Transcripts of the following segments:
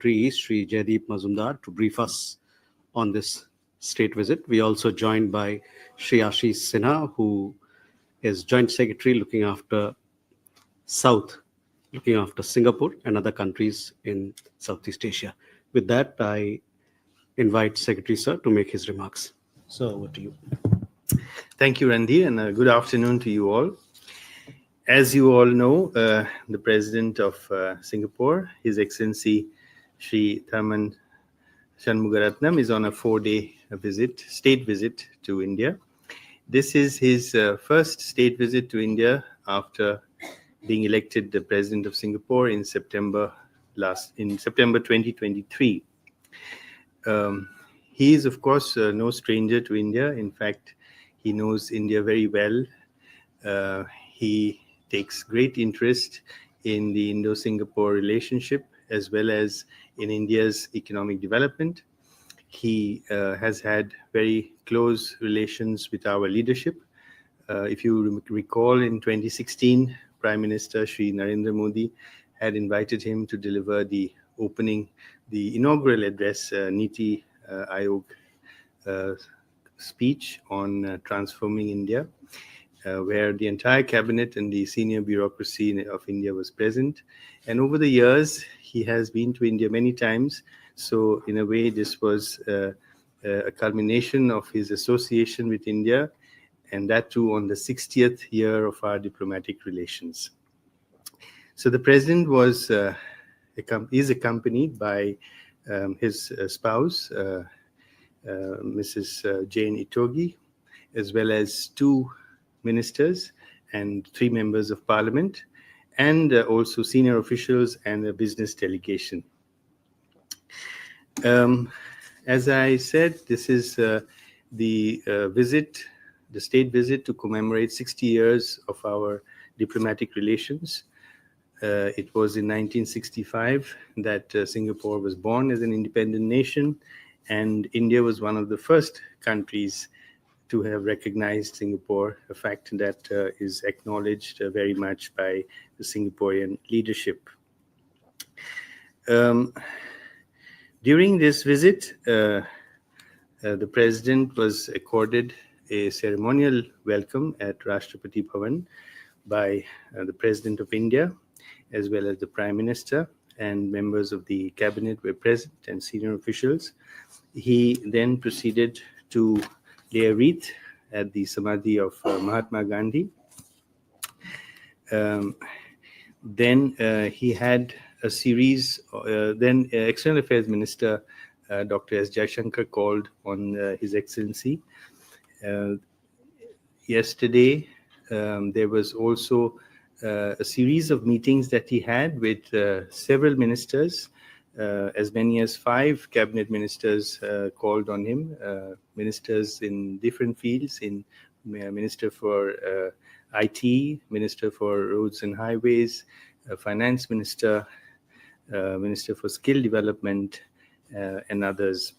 Secretary Sri Jaideep Mazumdar to brief us on this state visit. We are also joined by Sri Ashish Sinha, who is Joint Secretary South, looking after Singapore and other countries in Southeast Asia. With that, I invite Secretary Sir to make his remarks. So over to you. Thank you, Randy, and good afternoon to you all. As you all know, the President of Singapore, His Excellency Sri Tharman Shanmugaratnam, is on a 4-day state visit to India. This is his first state visit to India after being elected the President of Singapore in September 2023. He is, of course, no stranger to India. In fact, he knows India very well. He takes great interest in the Indo-Singapore relationship as well as in India's economic development. He has had very close relations with our leadership. If you recall, in 2016, Prime Minister Sri Narendra Modi had invited him to deliver the inaugural address, Niti Aayog speech on transforming India, where the entire cabinet and the senior bureaucracy of India was present. And over the years, he has been to India many times. So in a way, this was a culmination of his association with India, and that too on the 60th year of our diplomatic relations. So the president is accompanied by his spouse, Mrs. Jane Itogi, as well as 2 ministers and 3 members of parliament, and also senior officials and a business delegation. As I said, this is the state visit to commemorate 60 years of our diplomatic relations. It was in 1965 that Singapore was born as an independent nation, and India was one of the first countries to have recognized Singapore, a fact that is acknowledged very much by the Singaporean leadership. During this visit, the President was accorded a ceremonial welcome at Rashtrapati Bhavan by the President of India, as well as the Prime Minister, and members of the cabinet were present and senior officials. He then proceeded to lay a wreath at the Samadhi of Mahatma Gandhi. Then he had a series, then External Affairs Minister Dr. S. Jaishankar called on His Excellency. Yesterday, there was also a series of meetings that he had with several ministers. As many as 5 cabinet ministers called on him, ministers in different fields, Minister for IT, Minister for Roads and Highways, Finance Minister, Minister for Skill Development, and others,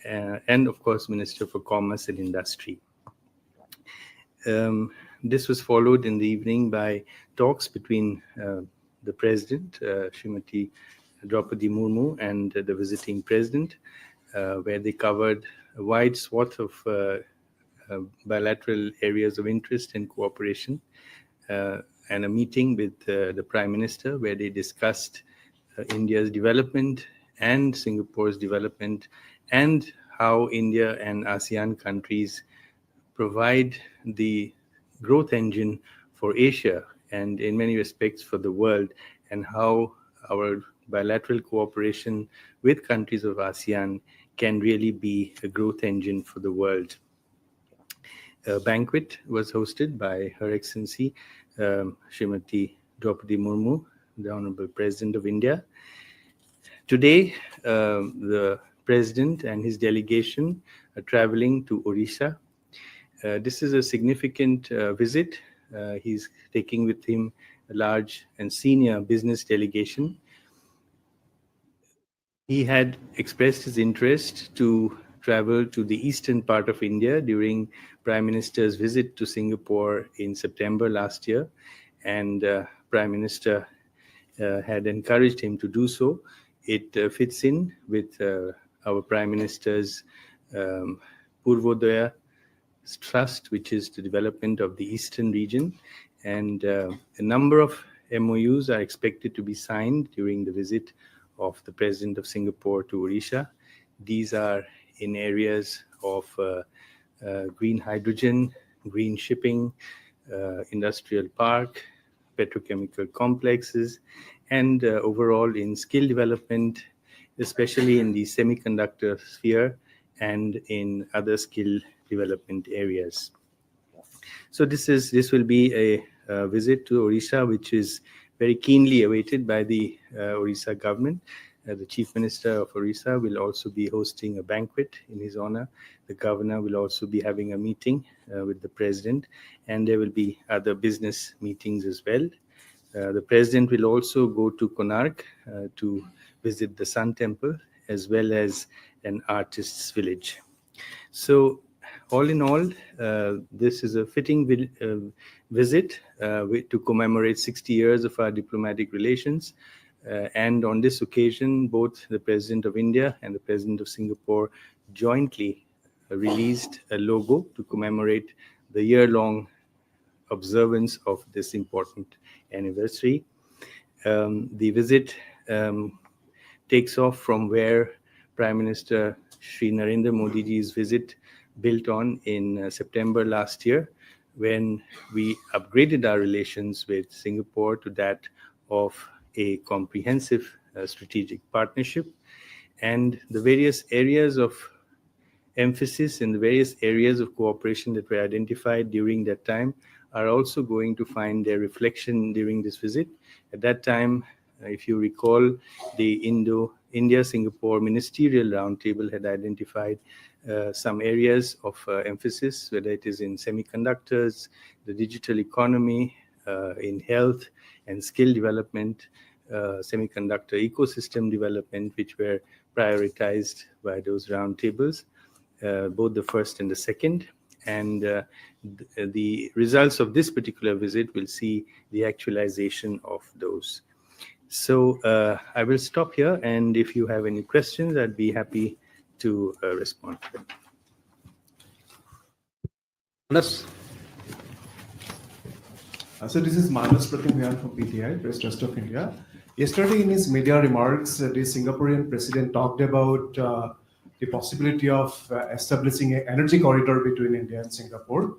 and of course, Minister for Commerce and Industry. This was followed in the evening by talks between the President, Srimati Draupadi Murmu, and the visiting President, where they covered a wide swath of bilateral areas of interest and cooperation, and a meeting with the Prime Minister, where they discussed India's development and Singapore's development, and how India and ASEAN countries provide the growth engine for Asia and in many respects for the world, and how our bilateral cooperation with countries of ASEAN can really be a growth engine for the world. A banquet was hosted by Her Excellency Srimati Draupadi Murmu, the Honorable President of India. Today, the President and his delegation are traveling to Odisha. This is a significant visit. He's taking with him a large and senior business delegation. He had expressed his interest to travel to the eastern part of India during Prime Minister's visit to Singapore in September last year, and Prime Minister had encouraged him to do so. it fits in with our Prime Minister's um, Purvodaya Trust, which is the development of the eastern region. And a number of MOUs are expected to be signed during the visit of the President of Singapore to Odisha. These are in areas of green hydrogen, green shipping, industrial park, petrochemical complexes, and overall in skill development, especially in the semiconductor sphere and in other skill development areas. So this will be a visit to Odisha, which is very keenly awaited by the Odisha government. The Chief Minister of Odisha will also be hosting a banquet in his honor. The governor will also be having a meeting with the president, and there will be other business meetings as well. The president will also go to Konark to visit the Sun Temple as well as an artist's village. So, all in all, this is a fitting visit to commemorate 60 years of our diplomatic relations. And on this occasion, both the President of India and the President of Singapore jointly released a logo to commemorate the year-long observance of this important anniversary. The visit takes off from where Prime Minister Sri Narendra Modi ji's visit built on in September last year, when we upgraded our relations with Singapore to that of a comprehensive strategic partnership. And the various areas of emphasis in the various areas of cooperation that were identified during that time are also going to find their reflection during this visit. At that time, if you recall, the India-Singapore Ministerial Roundtable had identified some areas of emphasis, whether it is in semiconductors, the digital economy, in health and skill development, semiconductor ecosystem development, which were prioritized by those roundtables, both the first and the second. And the results of this particular visit will see the actualization of those. So I will stop here, and if you have any questions, I'd be happy to respond to them. Manas? So this is Manas Pratimyan from PTI, Press Trust of India. Yesterday in his media remarks, the Singaporean president talked about the possibility of establishing an energy corridor between India and Singapore.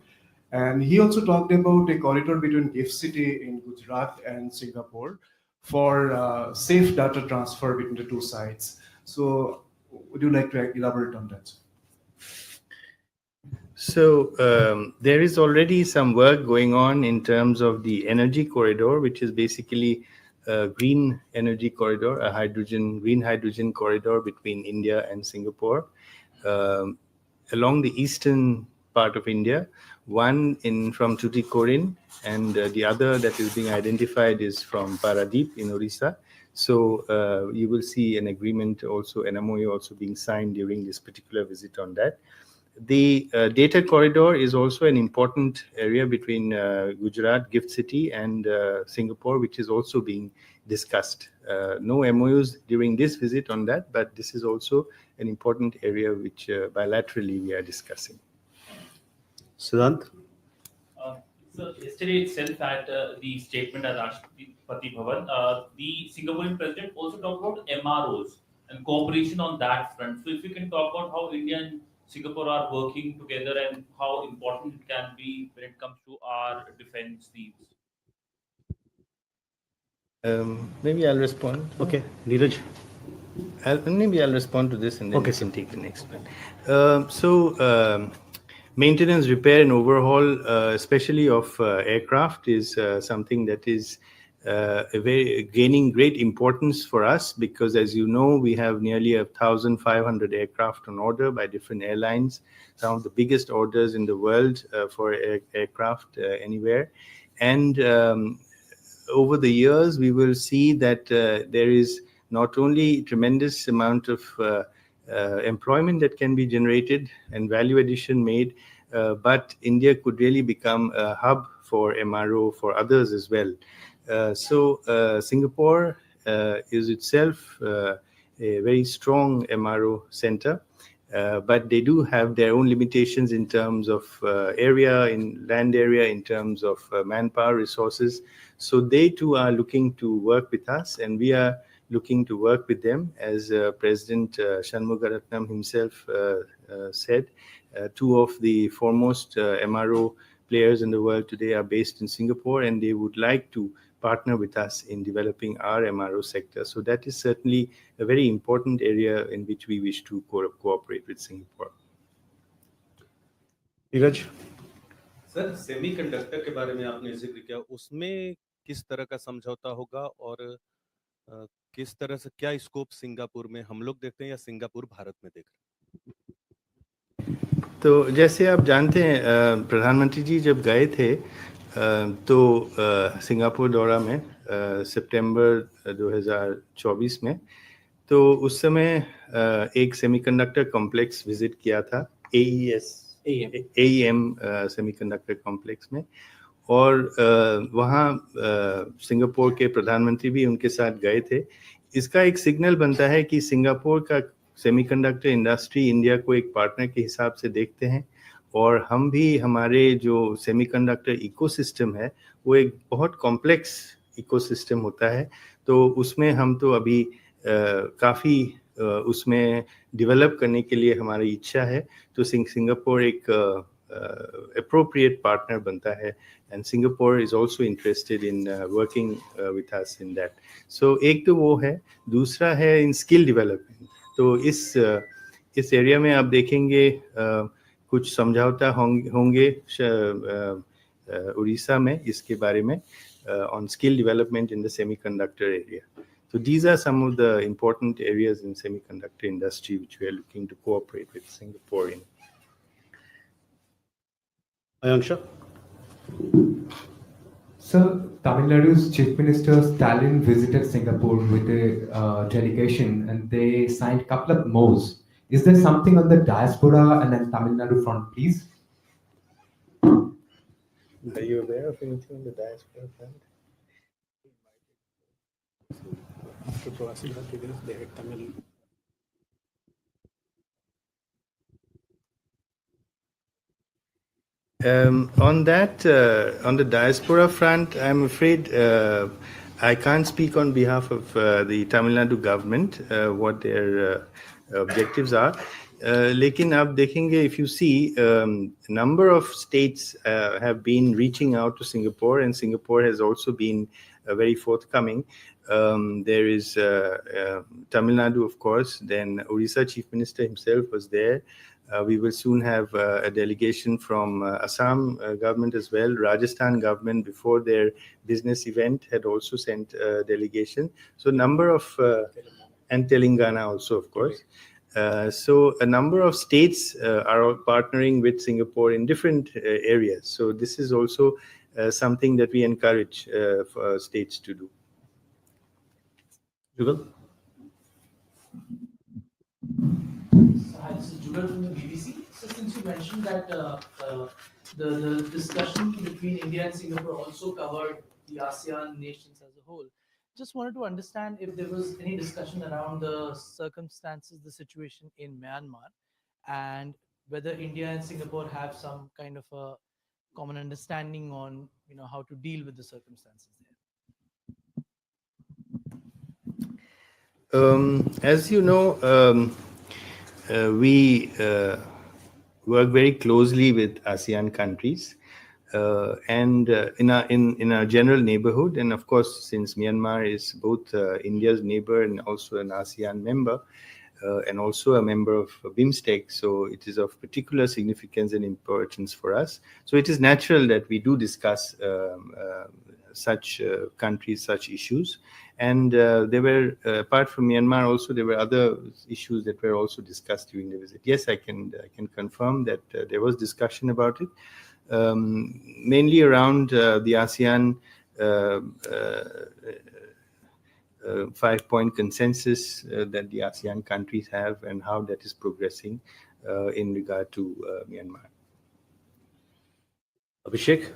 And he also talked about a corridor between Gift City in Gujarat and Singapore for safe data transfer between the two sides. So would you like to elaborate on that? So there is already some work going on in terms of the energy corridor, which is basically a green energy corridor, a green hydrogen corridor between India and Singapore. Along the eastern part of India, one from Tuticorin, and the other that is being identified is from Paradeep in Odisha. So you will see an agreement also, an MOU also being signed during this particular visit on that. The data corridor is also an important area between Gujarat, Gift City, and Singapore, which is also being discussed. No MOUs during this visit on that, but this is also an important area which bilaterally we are discussing. Siddhant? So yesterday itself at the statement at Rashtrapati Bhavan, the Singaporean president also talked about MROs and cooperation on that front. So if you can talk about how India and Singapore are working together and how important it can be when it comes to our defense needs. Maybe I'll respond. Okay. Neeraj? Maybe I'll respond to this and then Okay, you can take the next one. Maintenance, repair, and overhaul, especially of aircraft, is something that is gaining great importance for us because, as you know, we have nearly 1,500 aircraft on order by different airlines, some of the biggest orders in the world for aircraft anywhere. And over the years, we will see that there is not only tremendous amount of employment that can be generated and value addition made, but India could really become a hub for MRO for others as well. So Singapore is itself a very strong MRO center. But they do have their own limitations in terms of area, in land area, in terms of manpower resources. So they too are looking to work with us, and we are looking to work with them. As President Shanmugaratnam himself said, two of the foremost MRO players in the world today are based in Singapore, and they would like to partner with us in developing our MRO sector. So that is certainly a very important area in which we wish to cooperate with Singapore. Neeraj? Sir semiconductor के बारे में आपने जिक्र किया, उसमें किस तरह का समझौता होगा और किस तरह से क्या स्कोप सिंगापुर में हम लोग देखते हैं या सिंगापुर भारत में देख रहे हैं? तो जैसे आप जानते हैं, प्रधानमंत्री जी जब गए थे तो सिंगापुर दौरा में सितंबर 2024 में, तो उस समय एक सेमीकंडक्टर कॉम्प्लेक्स विजिट किया था, AEM सेमीकंडक्टर कॉम्प्लेक्स में, और वहाँ सिंगापुर के प्रधानमंत्री भी उनके साथ गए थे। इसका एक सिग्नल बनता है कि सिंगापुर का सेमीकंडक्टर इंडस्ट्री इंडिया को एक पार्टनर के हिसाब से देखते हैं, और हम भी, हमारे जो सेमीकंडक्टर इकोसिस्टम है वो एक बहुत कॉम्प्लेक्स इकोसिस्टम होता है, तो उसमें हम तो अभी काफ़ी उसमें डेवलप करने के लिए हमारी इच्छा है। तो सिंगापुर एक appropriate partner बनता है, and Singapore is also interested in working with us in that. So एक तो वो है, दूसरा है in skill development. तो इस एरिया में आप देखेंगे कुछ समझौता होंगे उड़ीसा में इसके बारे में on skill development in the semiconductor area. So these are some of the important areas in semiconductor industry which we are looking to cooperate with Singapore in. Ayanksha? Sir, Tamil Nadu's Chief Minister Stalin visited Singapore with a delegation, and they signed a couple of MOUs. Is there something on the diaspora and then Tamil Nadu front, please? Are you aware of anything on the diaspora front? After Proasi Bharati, they had Tamil. On the diaspora front, I'm afraid I can't speak on behalf of the Tamil Nadu government what their objectives are. लेकिन आप देखेंगे, if you see, number of states have been reaching out to Singapore, and Singapore has also been very forthcoming. There is Tamil Nadu, of course, then Orissa Chief Minister himself was there. We will soon have a delegation from Assam government as well. Rajasthan government, before their business event, had also sent a delegation. So number of, and Telangana also, of course. So a number of states are partnering with Singapore in different areas. So this is also something that we encourage for states to do. Jugal? Hi, this is Jugal from the BBC. So since you mentioned that the discussion between India and Singapore also covered the ASEAN nations as a whole, just wanted to understand if there was any discussion around the circumstances, the situation in Myanmar, and whether India and Singapore have some kind of a common understanding on how to deal with the circumstances there. As you know, we work very closely with ASEAN countries and in our general neighborhood. And of course, since Myanmar is both India's neighbor and also an ASEAN member, and also a member of BIMSTEC, so it is of particular significance and importance for us. So it is natural that we do discuss such countries, such issues. And there were, apart from Myanmar, also there were other issues that were also discussed during the visit. Yes, I can confirm that there was discussion about it, mainly around the ASEAN 5-point consensus that the ASEAN countries have and how that is progressing in regard to Myanmar. Abhishek?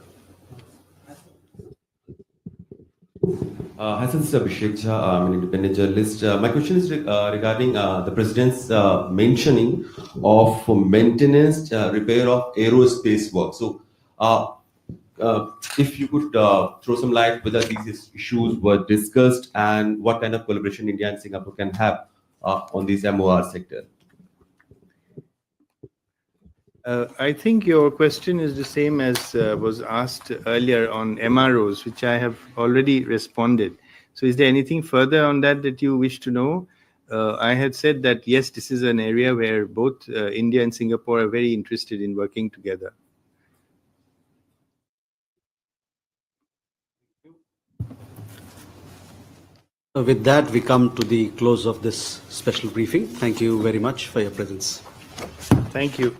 Hi, this is Abhishek Jha. I'm an independent journalist. My question is regarding the president's mentioning of maintenance, repair of aerospace work. So, if you could throw some light whether these issues were discussed and what kind of collaboration India and Singapore can have on this MOR sector. I think your question is the same as was asked earlier on MROs, which I have already responded. So is there anything further on that that you wish to know? I had said that, yes, this is an area where both India and Singapore are very interested in working together. With that, we come to the close of this special briefing. Thank you very much for your presence. Thank you.